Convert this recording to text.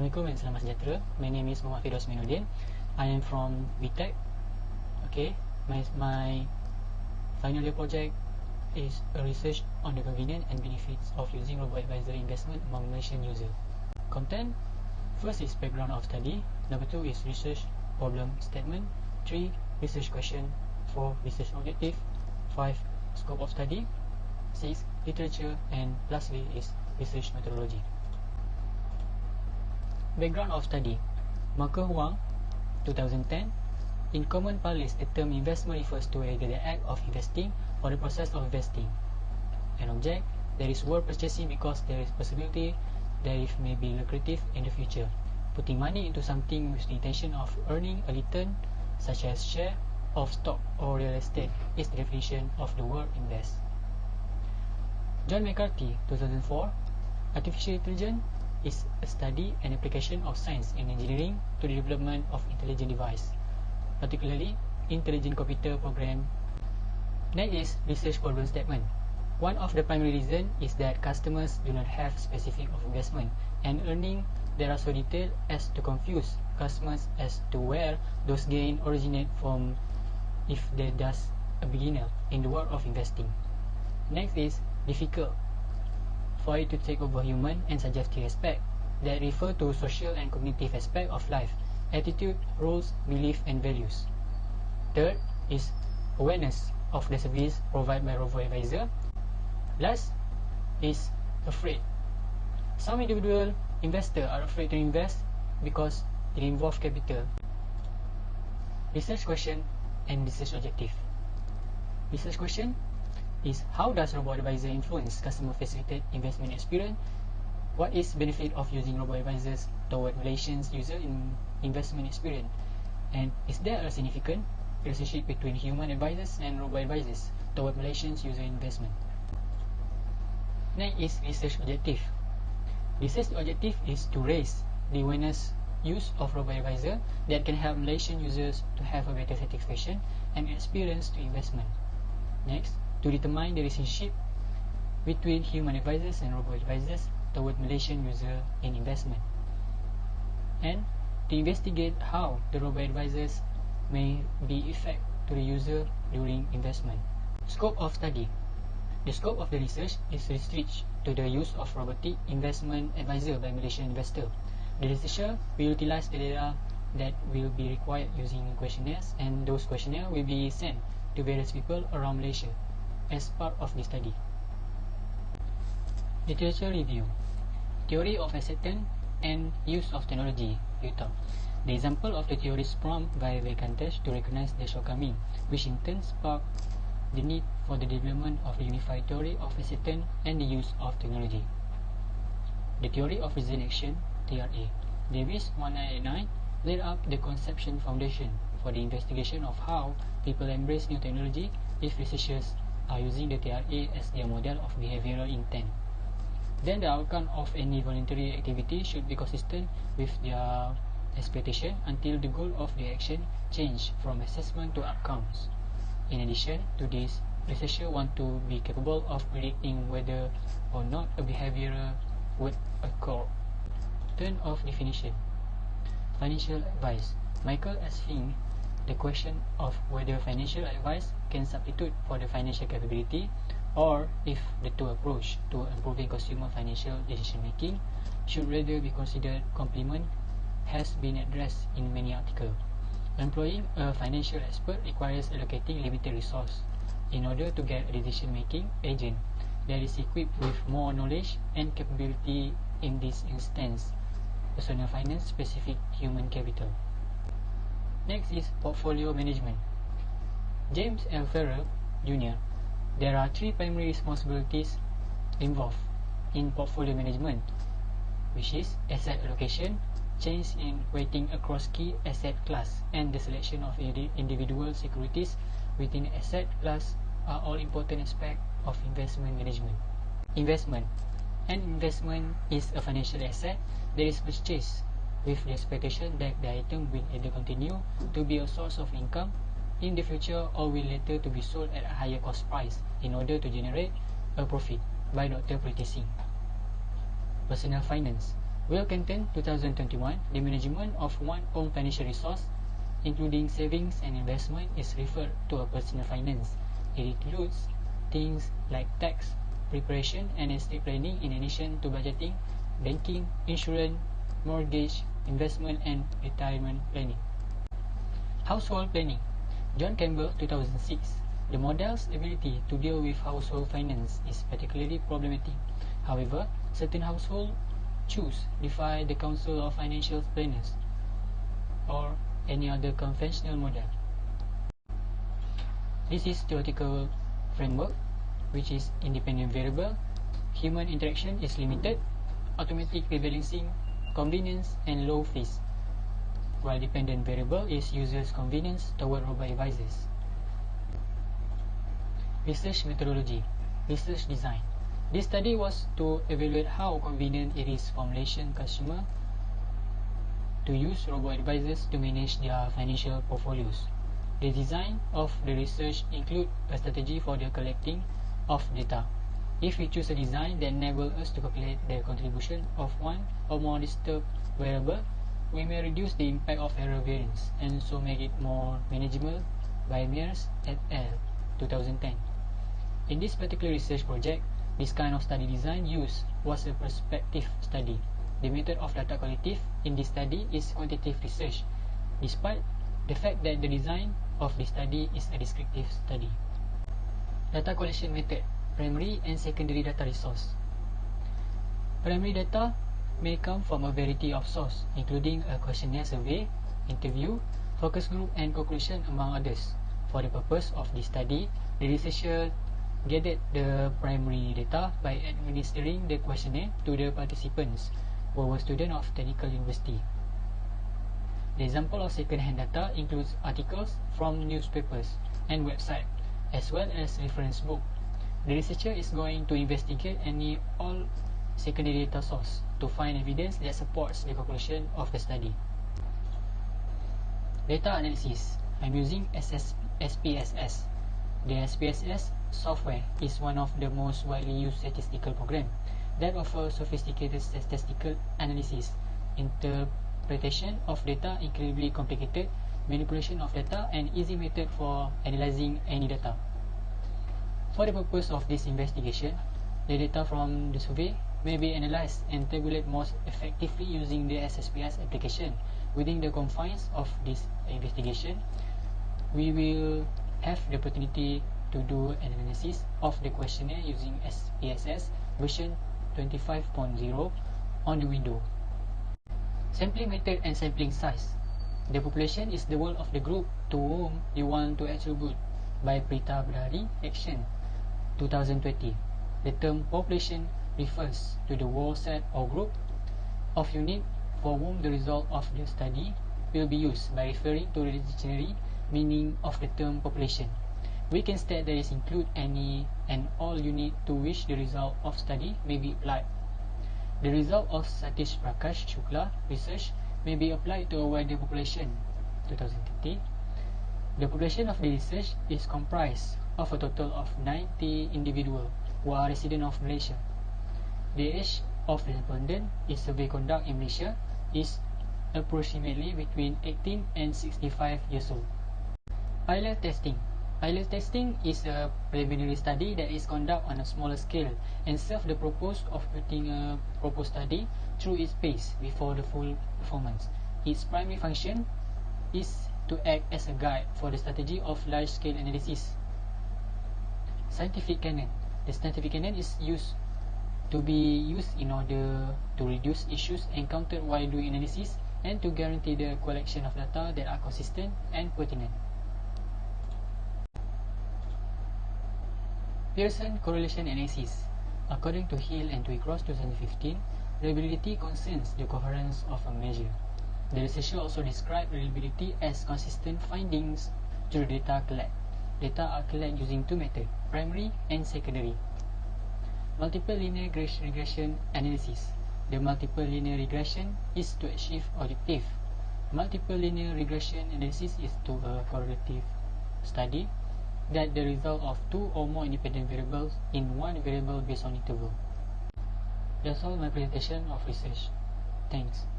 Assalamualaikum and selamat sejahtera. My name is Muhammad Firdaus. I am from BTech. Okay, my final year project is a research on the convenience and benefits of using robo-advisor investment among Malaysian users. Content: first is background of study, number 2 is research problem statement, 3 research question, 4 research objective, 5 scope of study, 6 literature, and lastly is research methodology. Background of study: Marker Huang, 2010. In common parlance, the term investment refers to either the act of investing or the process of investing. An object that is worth purchasing because there is possibility that it may be lucrative in the future. Putting money into something with the intention of earning a return, such as share of stock or real estate, is the definition of the word invest. John McCarthy, 2004. Artificial intelligence is a study and application of science and engineering to the development of intelligent device, particularly intelligent computer program. Next is research problem statement. One of the primary reasons is that customers do not have specific of investment and earning that are so detailed as to confuse customers as to where those gains originate from if they're just a beginner in the world of investing. Next is difficult for it to take over human and subjective aspect that refer to social and cognitive aspect of life, attitude, roles, belief, and values. Third is awareness of the service provided by robo-advisor. Last is afraid. Some individual investors are afraid to invest because it involves capital. Research question and research objective. Research question is: how does robo-advisor influence customer-facilitated investment experience? What is benefit of using robo-advisors toward Malaysians user in investment experience? And is there a significant relationship between human advisors and robo-advisors toward Malaysians user investment? Next is research objective. Research objective is to raise the awareness use of robo-advisor that can help Malaysian users to have a better satisfaction and experience to investment. Next, to determine the relationship between human advisors and robo-advisors toward Malaysian user in investment, and to investigate how the robo-advisors may be effect to the user during investment. Scope of study. The scope of the research is restricted to the use of robotic investment advisor by Malaysian investor. The researcher will utilize the data that will be required using questionnaires, and those questionnaires will be sent to various people around Malaysia as part of the study. Literature review. Theory of acceptance and use of technology, Utah. The example of the theory is prompted by Vacantes to recognize the shortcoming, which in turn sparked the need for the development of a unified theory of acceptance and the use of technology. The theory of reason action, TRA. Davis 1989 laid up the conception foundation for the investigation of how people embrace new technology if researchers are using the TRA as their model of behavioral intent. Then the outcome of any voluntary activity should be consistent with their expectation until the goal of the action change from assessment to outcomes. In addition to this, researchers want to be capable of predicting whether or not a behavior would occur. Turn of definition. Financial advice. Michael asking the question of whether financial advice can substitute for the financial capability, or if the two approach to improving consumer financial decision making should rather be considered complement, has been addressed in many articles. Employing a financial expert requires allocating limited resource in order to get a decision making agent that is equipped with more knowledge and capability, in this instance personal finance specific human capital. Next is portfolio management. James L. Ferrer, Jr. There are 3 primary responsibilities involved in portfolio management, which is asset allocation, change in weighting across key asset class, and the selection of individual securities within asset class are all important aspects of investment management. Investment. An investment is a financial asset that is purchased with the expectation that the item will either continue to be a source of income in the future or will later to be sold at a higher cost price in order to generate a profit by not purchasing. Personal finance. Wilkinson, 2021, the management of one's own financial resource, including savings and investment, is referred to as personal finance. It includes things like tax preparation and estate planning, in addition to budgeting, banking, insurance, mortgage, investment, and retirement planning. Household planning. John Campbell, 2006. The model's ability to deal with household finance is particularly problematic. However, certain households defy the Council of Financial Planners or any other conventional model. This is theoretical framework, which is independent variable, human interaction is limited, automatic rebalancing, convenience, and low fees, while dependent variable is users' convenience toward robo-advisors. Research methodology. Research design. This study was to evaluate how convenient it is for Malaysian consumers to use robo-advisors to manage their financial portfolios. The design of the research includes a strategy for the collecting of data. If we choose a design that enables us to calculate the contribution of one or more disturbed variable, we may reduce the impact of error variance and so make it more manageable. By Mears et al. 2010. In this particular research project, this kind of study design used was a prospective study. The method of data collective in this study is quantitative research, despite the fact that the design of the study is a descriptive study. Data collection method. Primary and secondary data resource. Primary data may come from a variety of sources, including a questionnaire survey, interview, focus group, and conclusion, among others. For the purpose of this study, the researcher gathered the primary data by administering the questionnaire to the participants, who were students of technical university. The example of second-hand data includes articles from newspapers and websites, as well as reference books. The researcher is going to investigate all secondary data sources to find evidence that supports the conclusion of the study. Data analysis. I'm using SPSS. The SPSS software is one of the most widely used statistical programs that offers sophisticated statistical analysis, interpretation of data, incredibly complicated manipulation of data, and easy method for analyzing any data. For the purpose of this investigation, the data from the survey may be analyzed and tabulated most effectively using the SPSS application. Within the confines of this investigation, we will have the opportunity to do an analysis of the questionnaire using SPSS version 25.0 on the window. Sampling method and sampling size. The population is the whole of the group to whom you want to attribute by Prita Bradley Action 2020. The term population refers to the whole set or group of units for whom the result of the study will be used by referring to the dictionary meaning of the term population. We can state that it includes any and all units to which the result of study may be applied. The result of Satish Prakash Shukla research may be applied to a wider population. 2030. The population of the research is comprised of a total of 90 individuals who are residents of Malaysia. The age of the respondent in survey conduct in Malaysia is approximately between 18 and 65 years old. Pilot testing. Pilot testing is a preliminary study that is conducted on a smaller scale and serves the purpose of putting a proposed study through its pace before the full performance. Its primary function is to act as a guide for the strategy of large-scale analysis. Scientific canon. The scientific canon is used in order to reduce issues encountered while doing analysis and to guarantee the collection of data that are consistent and pertinent. Pearson correlation analysis. According to Hill and Twycross 2015, reliability concerns the coherence of a measure. The researcher also described reliability as consistent findings through data collected. Data are collected using two methods, primary and secondary. Multiple linear regression analysis. The multiple linear regression is to achieve objective. Multiple linear regression analysis is to a correlative study that the result of two or more independent variables in one variable based on interval. That's all my presentation of research. Thanks.